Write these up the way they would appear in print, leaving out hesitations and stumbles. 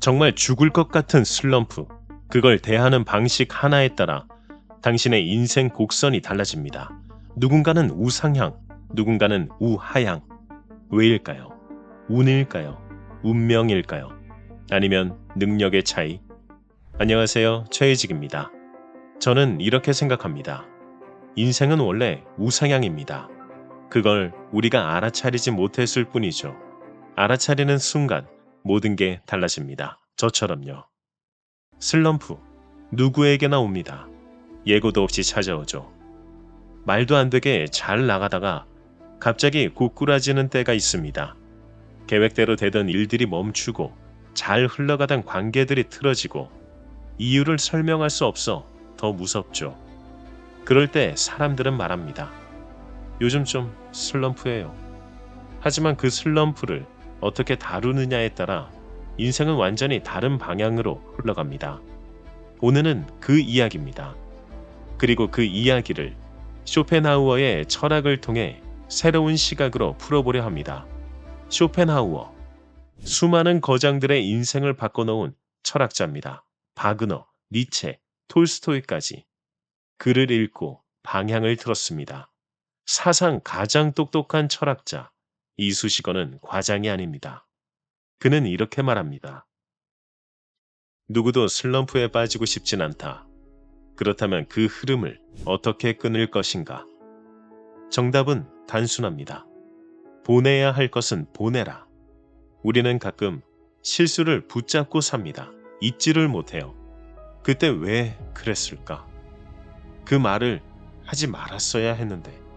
정말 죽을 것 같은 슬럼프. 그걸 대하는 방식 하나에 따라 당신의 인생 곡선이 달라집니다. 누군가는 우상향, 누군가는 우하향. 왜일까요? 운일까요? 운명일까요? 아니면 능력의 차이? 안녕하세요. 최혜직입니다. 저는 이렇게 생각합니다. 인생은 원래 우상향입니다. 그걸 우리가 알아차리지 못했을 뿐이죠. 알아차리는 순간 모든 게 달라집니다. 저처럼요. 슬럼프, 누구에게나 옵니다. 예고도 없이 찾아오죠. 말도 안 되게 잘 나가다가 갑자기 고꾸라지는 때가 있습니다. 계획대로 되던 일들이 멈추고 잘 흘러가던 관계들이 틀어지고 이유를 설명할 수 없어 더 무섭죠. 그럴 때 사람들은 말합니다. 요즘 좀 슬럼프예요. 하지만 그 슬럼프를 어떻게 다루느냐에 따라 인생은 완전히 다른 방향으로 흘러갑니다. 오늘은 그 이야기입니다. 그리고 그 이야기를 쇼펜하우어의 철학을 통해 새로운 시각으로 풀어보려 합니다. 쇼펜하우어, 수많은 거장들의 인생을 바꿔놓은 철학자입니다. 바그너, 니체, 톨스토이까지 그를 읽고 방향을 틀었습니다. 사상 가장 똑똑한 철학자 이수식어는 과장이 아닙니다. 그는 이렇게 말합니다. 누구도 슬럼프에 빠지고 싶진 않다. 그렇다면 그 흐름을 어떻게 끊을 것인가? 정답은 단순합니다. 보내야 할 것은 보내라. 우리는 가끔 실수를 붙잡고 삽니다. 잊지를 못해요. 그때 왜 그랬을까? 그 말을 하지 말았어야 했는데.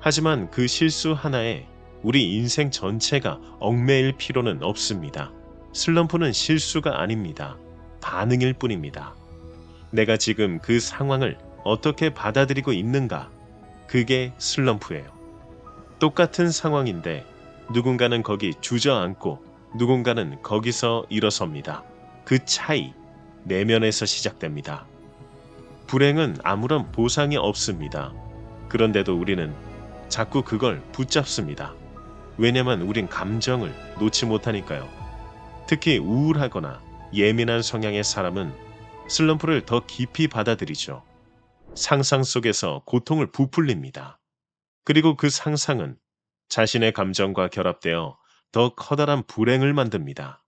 하지만 그 실수 하나에 우리 인생 전체가 얽매일 필요는 없습니다. 슬럼프는 실수가 아닙니다. 반응일 뿐입니다. 내가 지금 그 상황을 어떻게 받아들이고 있는가? 그게 슬럼프예요. 똑같은 상황인데 누군가는 거기 주저앉고 누군가는 거기서 일어섭니다. 그 차이, 내면에서 시작됩니다. 불행은 아무런 보상이 없습니다. 그런데도 우리는 자꾸 그걸 붙잡습니다. 왜냐면 우린 감정을 놓지 못하니까요. 특히 우울하거나 예민한 성향의 사람은 슬럼프를 더 깊이 받아들이죠. 상상 속에서 고통을 부풀립니다. 그리고 그 상상은 자신의 감정과 결합되어 더 커다란 불행을 만듭니다.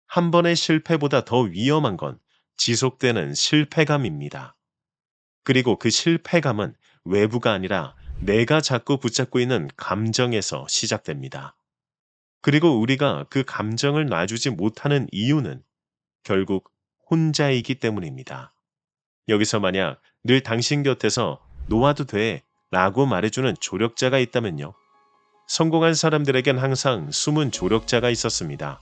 한 번의 실패보다 더 위험한 건 지속되는 실패감입니다. 그리고 그 실패감은 외부가 아니라 내가 자꾸 붙잡고 있는 감정에서 시작됩니다. 그리고 우리가 그 감정을 놔주지 못하는 이유는 결국 혼자이기 때문입니다. 여기서 만약 늘 당신 곁에서 놓아도 돼 라고 말해주는 조력자가 있다면요. 성공한 사람들에겐 항상 숨은 조력자가 있었습니다.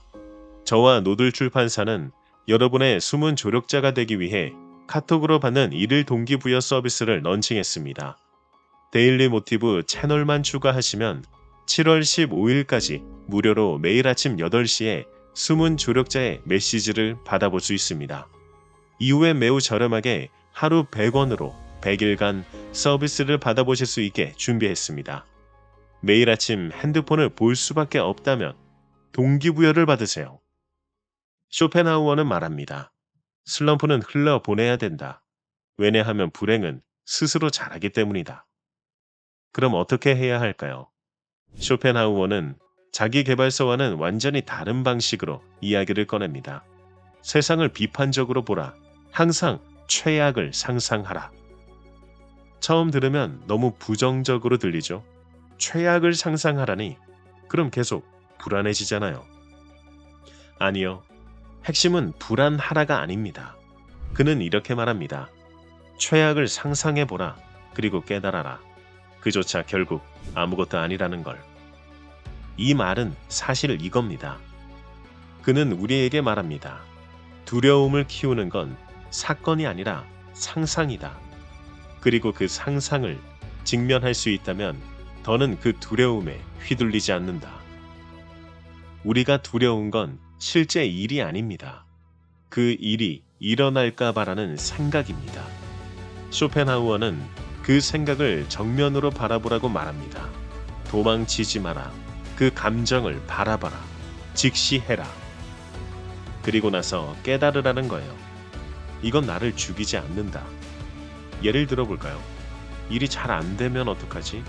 저와 노들 출판사는 여러분의 숨은 조력자가 되기 위해 카톡으로 받는 일일 동기부여 서비스를 런칭했습니다. 데일리 모티브 채널만 추가하시면 7월 15일까지 무료로 매일 아침 8시에 숨은 조력자의 메시지를 받아볼 수 있습니다. 이후에 매우 저렴하게 하루 100원으로 100일간 서비스를 받아보실 수 있게 준비했습니다. 매일 아침 핸드폰을 볼 수밖에 없다면 동기부여를 받으세요. 쇼펜하우어는 말합니다. 슬럼프는 흘러보내야 된다. 왜냐하면 불행은 스스로 자라기 때문이다. 그럼 어떻게 해야 할까요? 쇼펜하우어는 자기계발서와는 완전히 다른 방식으로 이야기를 꺼냅니다. 세상을 비판적으로 보라. 항상 최악을 상상하라. 처음 들으면 너무 부정적으로 들리죠? 최악을 상상하라니 그럼 계속 불안해지잖아요. 아니요. 핵심은 불안하라가 아닙니다. 그는 이렇게 말합니다. 최악을 상상해보라. 그리고 깨달아라. 그조차 결국 아무것도 아니라는 걸. 이 말은 사실 이겁니다. 그는 우리에게 말합니다. 두려움을 키우는 건 사건이 아니라 상상이다. 그리고 그 상상을 직면할 수 있다면 더는 그 두려움에 휘둘리지 않는다. 우리가 두려운 건 실제 일이 아닙니다. 그 일이 일어날까 봐라는 생각입니다. 쇼펜하우어는 그 생각을 정면으로 바라보라고 말합니다. 도망치지 마라. 그 감정을 바라봐라. 직시해라. 그리고 나서 깨달으라는 거예요. 이건 나를 죽이지 않는다. 예를 들어 볼까요? 일이 잘 안 되면 어떡하지?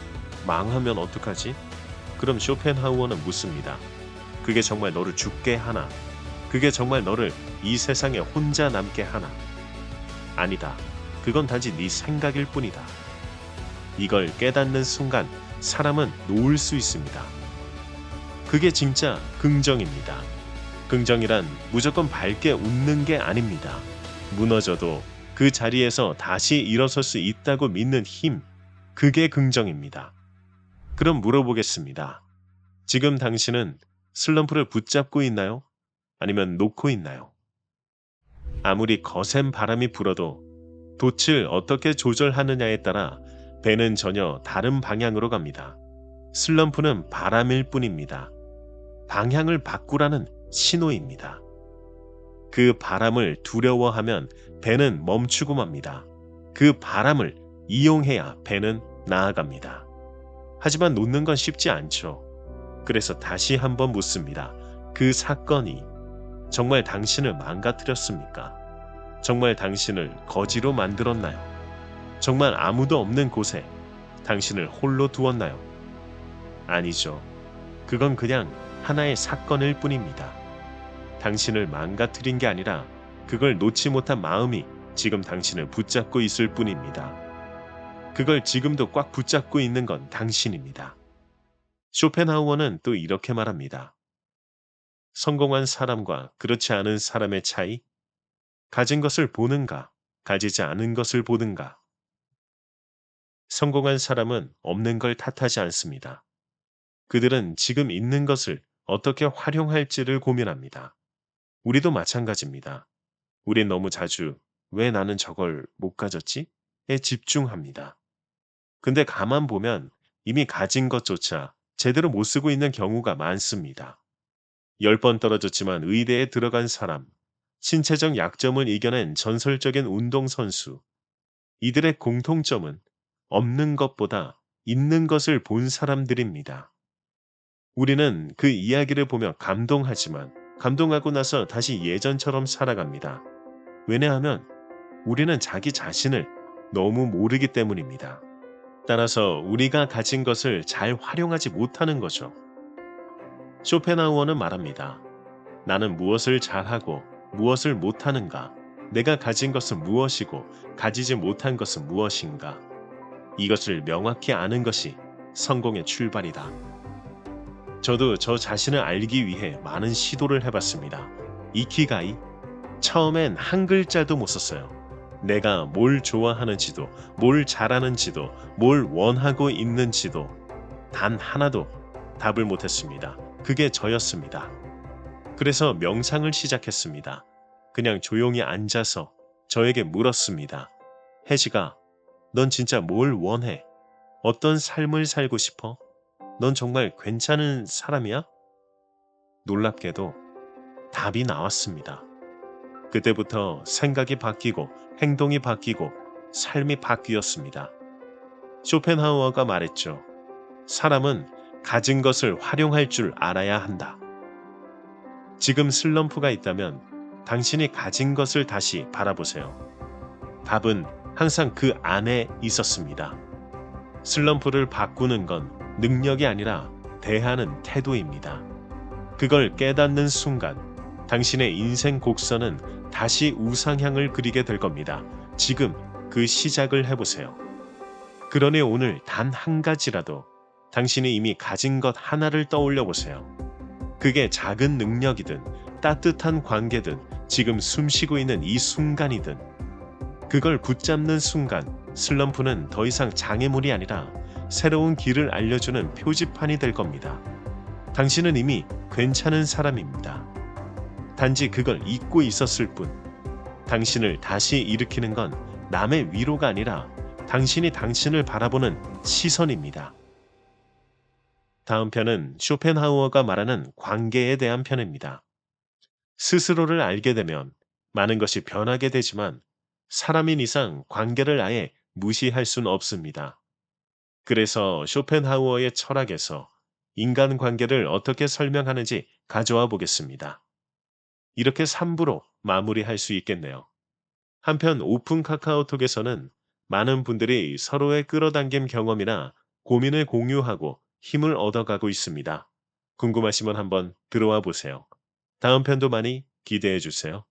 망하면 어떡하지? 그럼 쇼펜하우어는 묻습니다. 그게 정말 너를 죽게 하나? 그게 정말 너를 이 세상에 혼자 남게 하나? 아니다. 그건 단지 네 생각일 뿐이다. 이걸 깨닫는 순간 사람은 놓을 수 있습니다. 그게 진짜 긍정입니다. 긍정이란 무조건 밝게 웃는 게 아닙니다. 무너져도 그 자리에서 다시 일어설 수 있다고 믿는 힘, 그게 긍정입니다. 그럼 물어보겠습니다. 지금 당신은 슬럼프를 붙잡고 있나요? 아니면 놓고 있나요? 아무리 거센 바람이 불어도 돛을 어떻게 조절하느냐에 따라 배는 전혀 다른 방향으로 갑니다. 슬럼프는 바람일 뿐입니다. 방향을 바꾸라는 신호입니다. 그 바람을 두려워하면 배는 멈추고 맙니다. 그 바람을 이용해야 배는 나아갑니다. 하지만 놓는 건 쉽지 않죠. 그래서 다시 한번 묻습니다. 그 사건이 정말 당신을 망가뜨렸습니까? 정말 당신을 거지로 만들었나요? 정말 아무도 없는 곳에 당신을 홀로 두었나요? 아니죠. 그건 그냥 하나의 사건일 뿐입니다. 당신을 망가뜨린 게 아니라 그걸 놓지 못한 마음이 지금 당신을 붙잡고 있을 뿐입니다. 그걸 지금도 꽉 붙잡고 있는 건 당신입니다. 쇼펜하우어는 또 이렇게 말합니다. 성공한 사람과 그렇지 않은 사람의 차이? 가진 것을 보는가, 가지지 않은 것을 보는가? 성공한 사람은 없는 걸 탓하지 않습니다. 그들은 지금 있는 것을 어떻게 활용할지를 고민합니다. 우리도 마찬가지입니다. 우린 너무 자주 왜 나는 저걸 못 가졌지? 에 집중합니다. 근데 가만 보면 이미 가진 것조차 제대로 못 쓰고 있는 경우가 많습니다. 10번 떨어졌지만 의대에 들어간 사람, 신체적 약점을 이겨낸 전설적인 운동선수. 이들의 공통점은 없는 것보다 있는 것을 본 사람들입니다. 우리는 그 이야기를 보며 감동하지만 감동하고 나서 다시 예전처럼 살아갑니다. 왜냐하면 우리는 자기 자신을 너무 모르기 때문입니다. 따라서 우리가 가진 것을 잘 활용하지 못하는 거죠. 쇼펜하우어는 말합니다. 나는 무엇을 잘하고 무엇을 못하는가? 내가 가진 것은 무엇이고 가지지 못한 것은 무엇인가? 이것을 명확히 아는 것이 성공의 출발이다. 저도 저 자신을 알기 위해 많은 시도를 해봤습니다. 이키가이? 처음엔 한 글자도 못 썼어요. 내가 뭘 좋아하는지도, 뭘 잘하는지도, 뭘 원하고 있는지도 단 하나도 답을 못했습니다. 그게 저였습니다. 그래서 명상을 시작했습니다. 그냥 조용히 앉아서 저에게 물었습니다. 혜지가, 넌 진짜 뭘 원해? 어떤 삶을 살고 싶어? 넌 정말 괜찮은 사람이야? 놀랍게도 답이 나왔습니다. 그때부터 생각이 바뀌고 행동이 바뀌고 삶이 바뀌었습니다. 쇼펜하우어가 말했죠. 사람은 가진 것을 활용할 줄 알아야 한다. 지금 슬럼프가 있다면 당신이 가진 것을 다시 바라보세요. 답은 항상 그 안에 있었습니다. 슬럼프를 바꾸는 건 능력이 아니라 대하는 태도입니다. 그걸 깨닫는 순간 당신의 인생 곡선은 다시 우상향을 그리게 될 겁니다. 지금 그 시작을 해보세요. 그러니 오늘 단 한 가지라도 당신이 이미 가진 것 하나를 떠올려 보세요. 그게 작은 능력이든 따뜻한 관계든 지금 숨쉬고 있는 이 순간이든 그걸 붙잡는 순간 슬럼프는 더 이상 장애물이 아니라 새로운 길을 알려주는 표지판이 될 겁니다. 당신은 이미 괜찮은 사람입니다. 단지 그걸 잊고 있었을 뿐. 당신을 다시 일으키는 건 남의 위로가 아니라 당신이 당신을 바라보는 시선입니다. 다음 편은 쇼펜하우어가 말하는 관계에 대한 편입니다. 스스로를 알게 되면 많은 것이 변하게 되지만 사람인 이상 관계를 아예 무시할 수는 없습니다. 그래서 쇼펜하우어의 철학에서 인간관계를 어떻게 설명하는지 가져와 보겠습니다. 이렇게 3부로 마무리할 수 있겠네요. 한편 오픈 카카오톡에서는 많은 분들이 서로의 끌어당김 경험이나 고민을 공유하고 힘을 얻어가고 있습니다. 궁금하시면 한번 들어와 보세요. 다음 편도 많이 기대해 주세요.